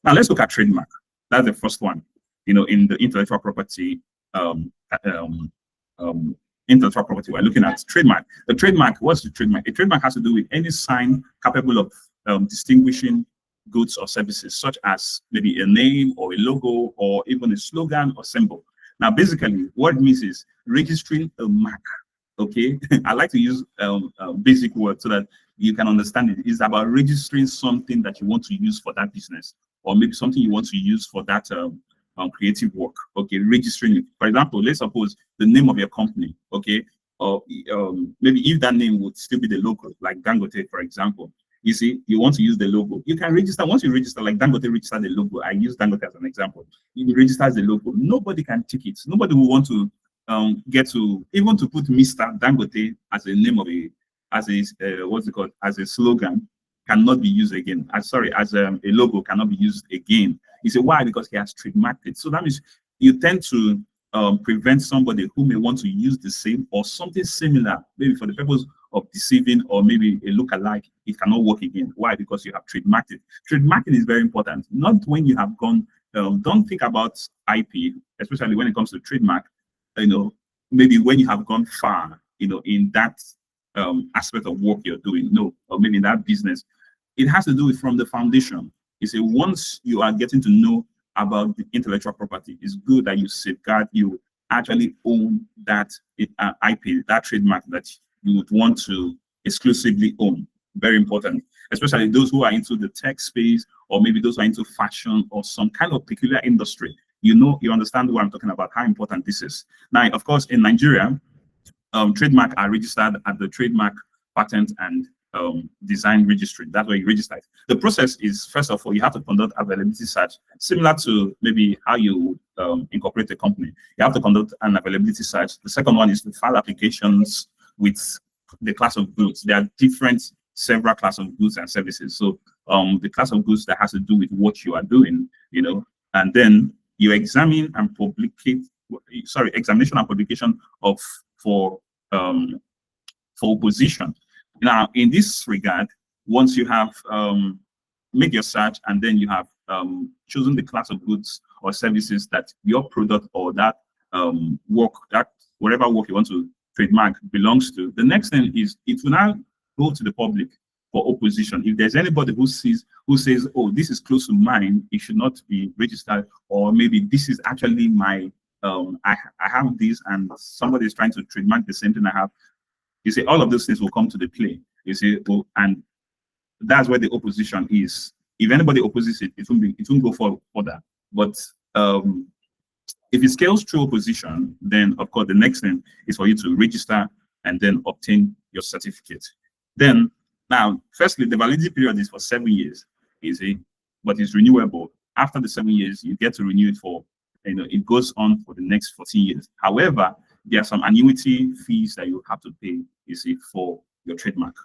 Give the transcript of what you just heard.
Now let's look at trademark. That's the first one, in the um, um, intellectual property. We're looking at trademark. The trademark, what's the trademark? A trademark has to do with any sign capable of distinguishing goods or services, such as maybe a name or a logo or even a slogan or symbol. Now, basically, what it means is registering a mark. Okay, I like to use basic words so that you can understand it. It's about registering something that you want to use for that business, or maybe something you want to use for that creative work. Okay, registering it. For example, let's suppose the name of your company. Okay, or maybe if that name would still be the logo, like Dangote, for example. You see, you want to use the logo. You can register. Once you register, like Dangote register the logo. I use Dangote as an example. If you register as the logo, nobody can take it. Nobody will want to get to even to put Mr. Dangote as a name of as a what's it called, as a slogan, cannot be used again. As a logo cannot be used again. You say why? Because he has trademarked it. So that means you tend to prevent somebody who may want to use the same or something similar, maybe for the purpose of deceiving or maybe a look-alike. It cannot work again. Why? Because you have trademarked it. Trademarking is very important. Not when you have gone. Don't think about IP, especially when it comes to trademark. Maybe when you have gone far, in that aspect of work you're doing, no, or maybe in that business, it has to do with from the foundation. You say once you are getting to know about the intellectual property, it's good that you safeguard, you actually own that IP, that trademark that you would want to exclusively own. Very important, especially those who are into the tech space, or maybe those who are into fashion or some kind of peculiar industry. You understand what I'm talking about, how important this is. Now, of course, in Nigeria, trademark are registered at the Trademark, Patent and Design Registry. That's where you register it. The process is, first of all, you have to conduct availability search, similar to maybe how you incorporate a company. You have to conduct an availability search. The second one is to file applications with the class of goods. There are several class of goods and services. So the class of goods that has to do with what you are doing, and then you examine and examination and publication for opposition. Now, in this regard, once you have made your search and then you have chosen the class of goods or services that your product or that whatever work you want to trademark belongs to, the next thing is it will now go to the public for opposition. If there's anybody who says, oh, this is close to mine, it should not be registered, or maybe this is actually my I have this and somebody is trying to trademark the same thing I have. You see, all of those things will come to the play. You see, and that's where the opposition is. If anybody opposes it, it won't go further. But if it scales through opposition, then of course the next thing is for you to register and then obtain your certificate. Then now, firstly, the validity period is for 7 years, but it's renewable. After the 7 years, you get to renew it for, it goes on for the next 14 years. However, there are some annuity fees that you have to pay, for your trademark.